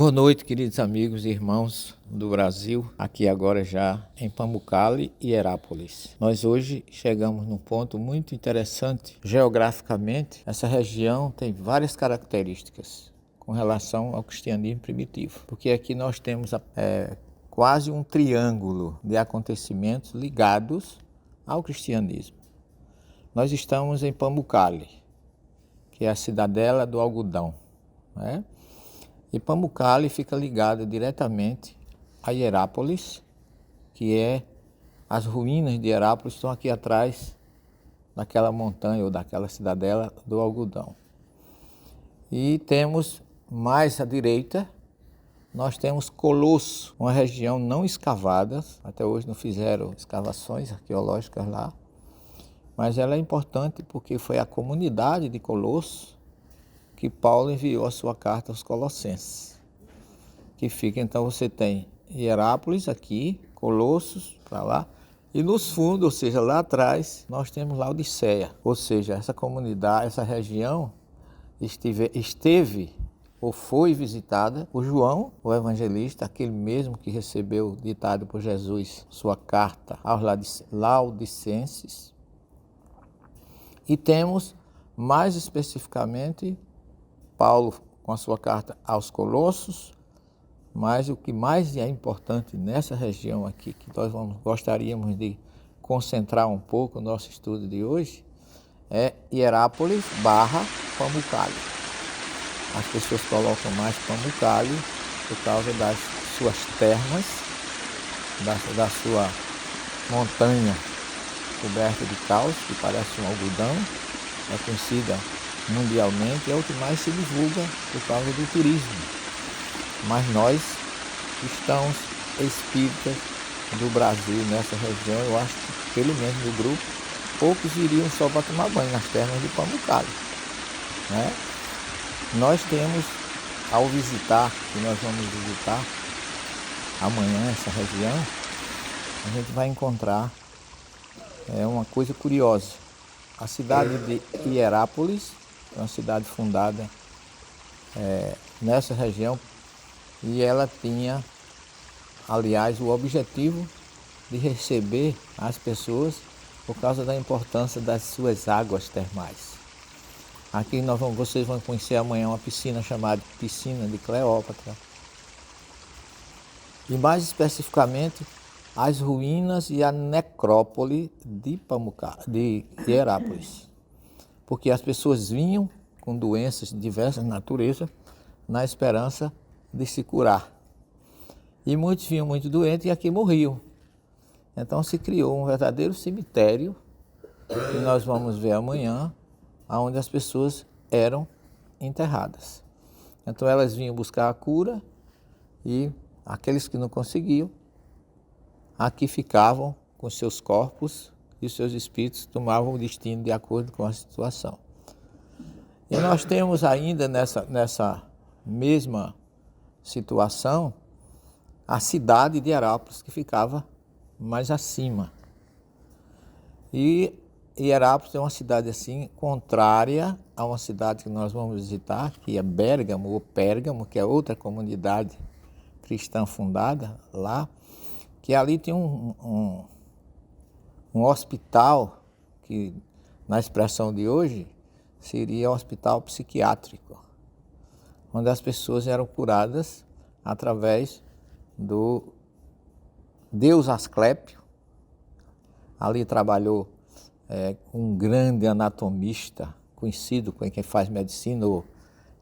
Boa noite, queridos amigos e irmãos do Brasil, aqui agora já em Pamukkale e Herápolis. Nós hoje chegamos num ponto muito interessante. Geograficamente, essa região tem várias características com relação ao cristianismo primitivo, porque aqui nós temos quase um triângulo de acontecimentos ligados ao cristianismo. Nós estamos em Pamukkale, que é a cidadela do algodão, né? E Pamukkale fica ligado diretamente a Herápolis, que é as ruínas de Herápolis estão aqui atrás daquela montanha ou daquela cidadela do algodão. E temos mais à direita, nós temos Colosso, uma região não escavada, até hoje não fizeram escavações arqueológicas lá, mas ela é importante porque foi a comunidade de Colosso que Paulo enviou a sua carta aos Colossenses, que fica, então você tem Herápolis aqui, Colossos para lá, e nos fundos, ou seja, lá atrás, nós temos Laodiceia, ou seja, essa comunidade, essa região esteve ou foi visitada por João, o evangelista, aquele mesmo que recebeu, ditado por Jesus, sua carta aos Laodicenses, e temos mais especificamente Paulo com a sua carta aos Colossos, mas o que mais é importante nessa região aqui, que nós gostaríamos de concentrar um pouco o nosso estudo de hoje, é Herápolis / Pamukkale. As pessoas colocam mais Pamukkale por causa das suas termas, da sua montanha coberta de caos, que parece um algodão, é conhecida mundialmente, é o que mais se divulga por causa do turismo. Mas nós, cristãos espíritas do Brasil, nessa região, eu acho que pelo menos no grupo, poucos iriam só para tomar banho nas termas de Pamukkale, né? Nós temos, ao visitar, e nós vamos visitar amanhã essa região, a gente vai encontrar uma coisa curiosa. A cidade de Herápolis é uma cidade fundada nessa região e ela tinha, aliás, o objetivo de receber as pessoas por causa da importância das suas águas termais. Aqui vocês vão conhecer amanhã uma piscina chamada Piscina de Cleópatra. E mais especificamente, as ruínas e a necrópole de Herápolis. Porque as pessoas vinham com doenças de diversas naturezas na esperança de se curar. E muitos vinham muito doentes e aqui morriam. Então se criou um verdadeiro cemitério, que nós vamos ver amanhã, onde as pessoas eram enterradas. Então elas vinham buscar a cura e aqueles que não conseguiam, aqui ficavam com seus corpos e os seus espíritos tomavam o destino de acordo com a situação. E nós temos ainda nessa mesma situação a cidade de Herápolis, que ficava mais acima. E Herápolis é uma cidade assim contrária a uma cidade que nós vamos visitar, que é Bérgamo ou Pérgamo, que é outra comunidade cristã fundada lá, que ali tem um hospital que, na expressão de hoje, seria um hospital psiquiátrico, onde as pessoas eram curadas através do deus Asclépio. Ali trabalhou um grande anatomista, conhecido com quem faz medicina ou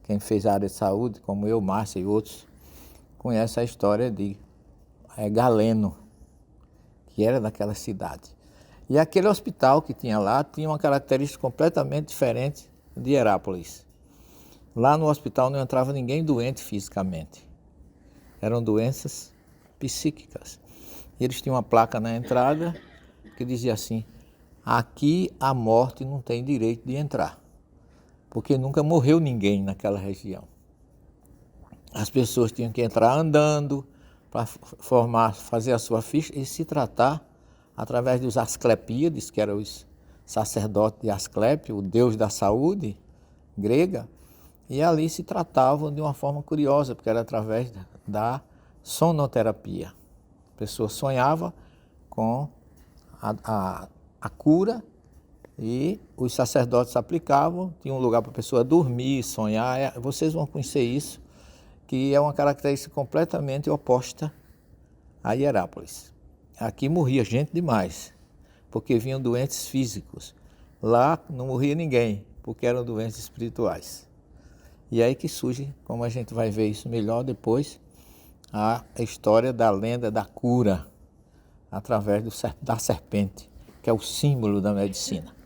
quem fez a área de saúde, como eu, Márcia e outros, conhece a história de Galeno, que era daquela cidade. E aquele hospital que tinha lá tinha uma característica completamente diferente de Herápolis. Lá no hospital não entrava ninguém doente fisicamente. Eram doenças psíquicas. E eles tinham uma placa na entrada que dizia assim: aqui a morte não tem direito de entrar, porque nunca morreu ninguém naquela região. As pessoas tinham que entrar andando para fazer a sua ficha e se tratar através dos Asclepíades, que eram os sacerdotes de Asclépio, o deus da saúde grega. E ali se tratavam de uma forma curiosa, porque era através da sonoterapia. A pessoa sonhava com a cura e os sacerdotes aplicavam, tinha um lugar para a pessoa dormir, sonhar. Vocês vão conhecer isso, que é uma característica completamente oposta a Hierápolis. Aqui morria gente demais, porque vinham doentes físicos. Lá não morria ninguém, porque eram doentes espirituais. E aí que surge, como a gente vai ver isso melhor depois, a história da lenda da cura através da serpente, que é o símbolo da medicina.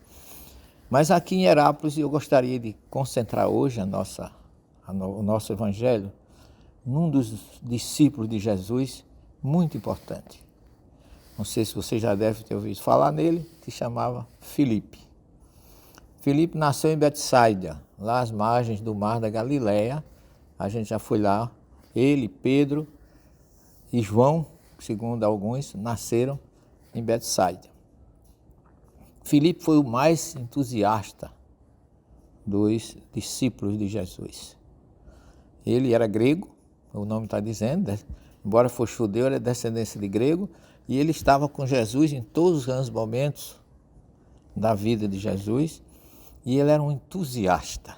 Mas aqui em Hierápolis eu gostaria de concentrar hoje o nosso evangelho num dos discípulos de Jesus muito importante. Não sei se você já deve ter ouvido falar nele, que chamava Filipe. Filipe nasceu em Betsaida, lá às margens do mar da Galileia. A gente já foi lá. Ele, Pedro e João, segundo alguns, nasceram em Betsaida. Filipe foi o mais entusiasta dos discípulos de Jesus. Ele era grego, o nome está dizendo, né? Embora fosse judeu, era descendência de grego, e ele estava com Jesus em todos os grandes momentos da vida de Jesus, e ele era um entusiasta.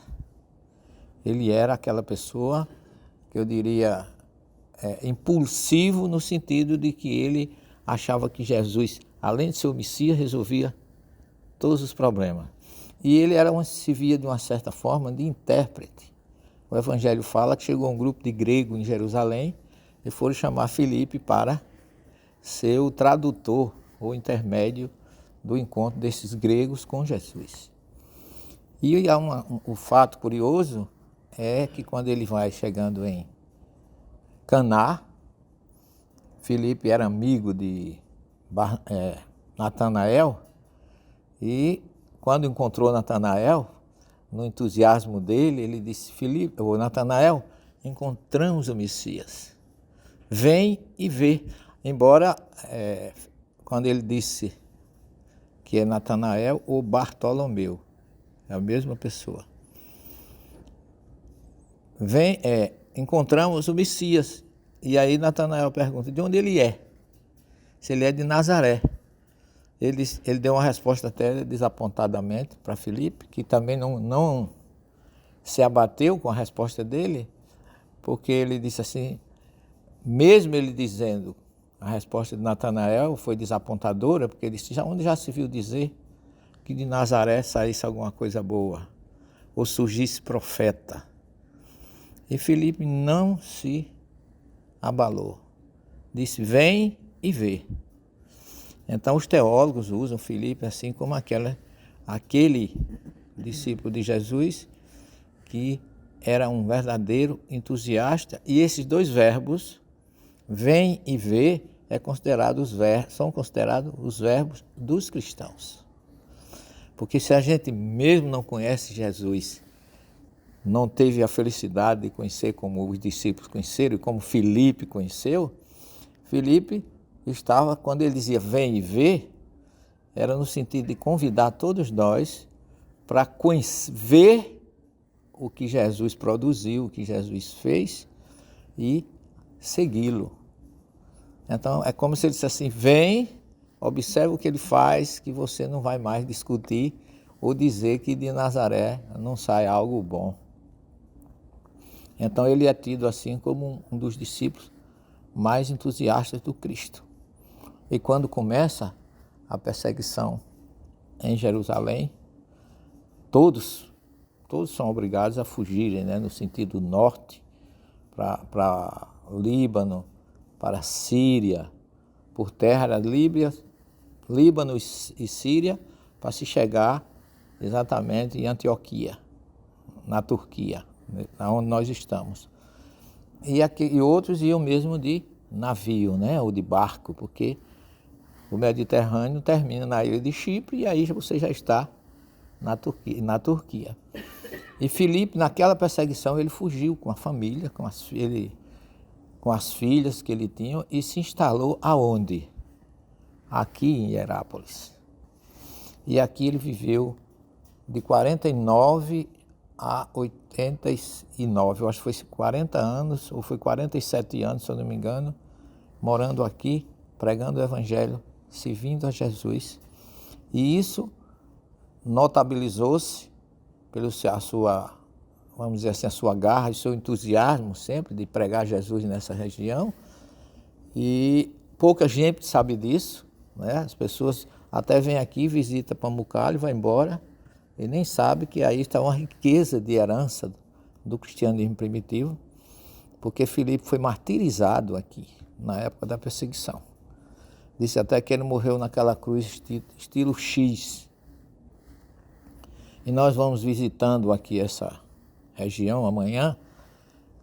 Ele era aquela pessoa que eu diria impulsivo, no sentido de que ele achava que Jesus, além de ser o Messias, resolvia todos os problemas. E ele se via de uma certa forma de intérprete. O Evangelho fala que chegou um grupo de gregos em Jerusalém e foram chamar Filipe para ser o tradutor ou intermédio do encontro desses gregos com Jesus. E há o fato curioso é que quando ele vai chegando em Caná, Filipe era amigo de Natanael, e quando encontrou Natanael, no entusiasmo dele, ele disse: Natanael, encontramos o Messias, vem e vê. Embora, quando ele disse que é Natanael ou Bartolomeu, é a mesma pessoa. Encontramos o Messias. E aí Natanael pergunta de onde ele é, se ele é de Nazaré. Ele deu uma resposta até desapontadamente para Filipe, que também não se abateu com a resposta dele, porque ele disse assim, mesmo ele dizendo, a resposta de Natanael foi desapontadora, porque ele disse, onde já se viu dizer que de Nazaré saísse alguma coisa boa, ou surgisse profeta? E Filipe não se abalou, disse, vem e vê. Então os teólogos usam Filipe assim como aquele discípulo de Jesus que era um verdadeiro entusiasta, e esses dois verbos, vem e vê, são considerados os verbos dos cristãos. Porque se a gente mesmo não conhece Jesus, não teve a felicidade de conhecer como os discípulos conheceram e como Filipe conheceu, Filipe estava, quando ele dizia vem e vê, era no sentido de convidar todos nós para ver o que Jesus produziu, o que Jesus fez e segui-lo. Então é como se ele dissesse assim, vem, observa o que ele faz, que você não vai mais discutir ou dizer que de Nazaré não sai algo bom. Então ele é tido assim como um dos discípulos mais entusiastas do Cristo. E quando começa a perseguição em Jerusalém, todos são obrigados a fugirem, né, no sentido norte, para Líbano, para Síria, por terra era Líbano e Síria, para se chegar exatamente em Antioquia, na Turquia, onde nós estamos. E outros iam mesmo de navio, né, ou de barco, porque o Mediterrâneo termina na ilha de Chipre e aí você já está na Turquia. E Filipe, naquela perseguição, ele fugiu com a família, com as filhas que ele tinha, e se instalou aonde? Aqui em Hierápolis. E aqui ele viveu de 49 há 89, eu acho que foi 40 anos, ou foi 47 anos, se eu não me engano, morando aqui, pregando o Evangelho, servindo a Jesus. E isso notabilizou-se pelo a sua, vamos dizer assim, a sua garra e seu entusiasmo sempre de pregar Jesus nessa região. E pouca gente sabe disso, né? As pessoas até vêm aqui, visitam Pamukkale, vai embora e nem sabe que aí está uma riqueza de herança do cristianismo primitivo, porque Filipe foi martirizado aqui na época da perseguição. Disse até que ele morreu naquela cruz estilo X. E nós vamos visitando aqui essa região amanhã,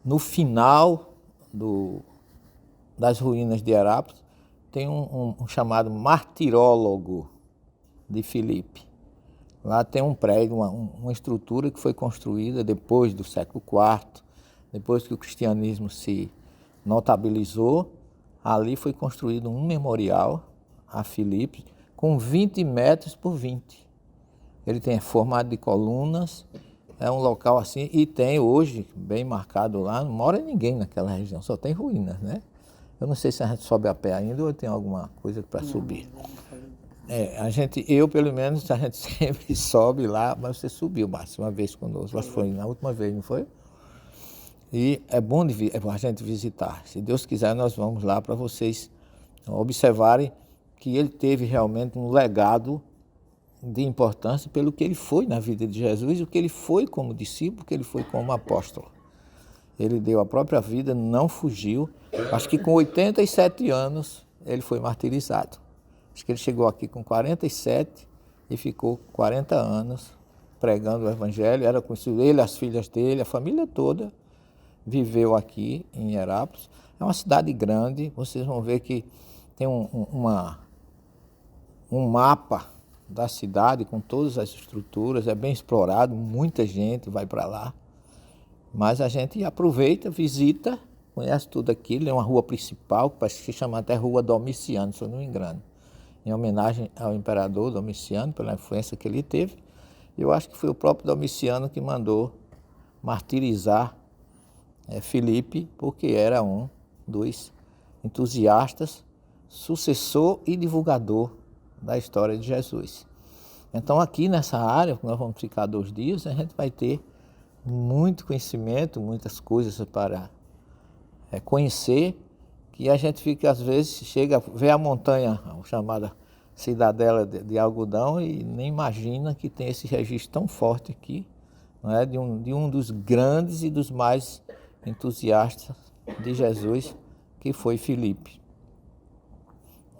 no final das ruínas de Herápolis, tem um chamado martirólogo de Filipe. Lá tem um prédio, uma estrutura que foi construída depois do século IV, depois que o cristianismo se notabilizou. Ali foi construído um memorial a Filipe com 20 metros por 20. Ele tem formado de colunas, é um local assim, e tem hoje, bem marcado lá, não mora ninguém naquela região, só tem ruínas, né? Eu não sei se a gente sobe a pé ainda ou tem alguma coisa para subir. Eu pelo menos, a gente sempre sobe lá, mas você subiu, Márcio, uma vez conosco, acho que foi na última vez, não foi? E é bom a gente visitar. Se Deus quiser, nós vamos lá para vocês observarem que ele teve realmente um legado de importância pelo que ele foi na vida de Jesus, o que ele foi como discípulo, o que ele foi como apóstolo. Ele deu a própria vida, não fugiu. Acho que com 87 anos ele foi martirizado. Acho que ele chegou aqui com 47 e ficou 40 anos pregando o Evangelho. Era conhecido ele, as filhas dele, a família toda viveu aqui em Herápolis. É uma cidade grande, vocês vão ver que tem um mapa da cidade com todas as estruturas, é bem explorado, muita gente vai para lá. Mas a gente aproveita, visita, conhece tudo aquilo. É uma rua principal, que parece que se chama até Rua Domiciano, se eu não me engano, em homenagem ao imperador Domiciano, pela influência que ele teve. Eu acho que foi o próprio Domiciano que mandou martirizar Filipe, porque era um dos entusiastas, sucessor e divulgador da história de Jesus. Então aqui nessa área, nós vamos ficar 2 dias, a gente vai ter muito conhecimento, muitas coisas para conhecer, que a gente fica, às vezes, chega a ver a montanha, a chamada cidadela de algodão, e nem imagina que tem esse registro tão forte aqui, não é? de um dos grandes e dos mais entusiastas de Jesus, que foi Filipe.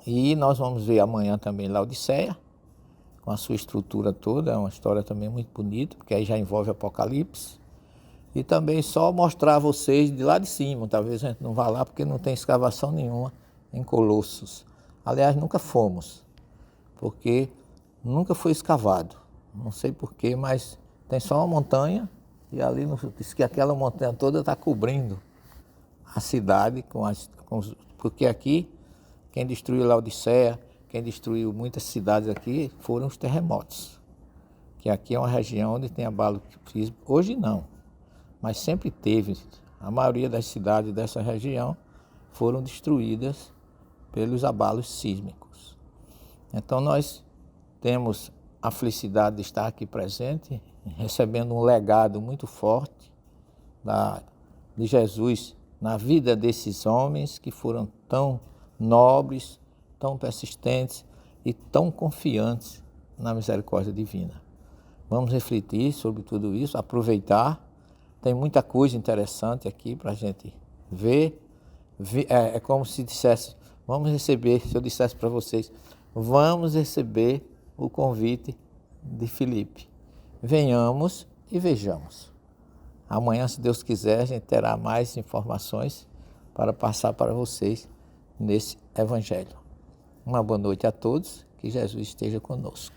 E nós vamos ver amanhã também Laodiceia, com a sua estrutura toda, é uma história também muito bonita, porque aí já envolve Apocalipse. E também só mostrar a vocês de lá de cima, talvez a gente não vá lá porque não tem escavação nenhuma em Colossos. Aliás, nunca fomos, porque nunca foi escavado. Não sei porquê, mas tem só uma montanha e ali diz que aquela montanha toda está cobrindo a cidade, porque aqui quem destruiu Laodiceia, quem destruiu muitas cidades aqui foram os terremotos. Que aqui é uma região onde tem abalo sísmico. Hoje não, mas sempre teve. A maioria das cidades dessa região foram destruídas pelos abalos sísmicos. Então nós temos a felicidade de estar aqui presente, recebendo um legado muito forte de Jesus na vida desses homens que foram tão nobres, tão persistentes e tão confiantes na misericórdia divina. Vamos refletir sobre tudo isso, aproveitar. Tem muita coisa interessante aqui para a gente ver. É como se dissesse, vamos receber, se eu dissesse para vocês, vamos receber o convite de Filipe. Venhamos e vejamos. Amanhã, se Deus quiser, a gente terá mais informações para passar para vocês nesse Evangelho. Uma boa noite a todos, que Jesus esteja conosco.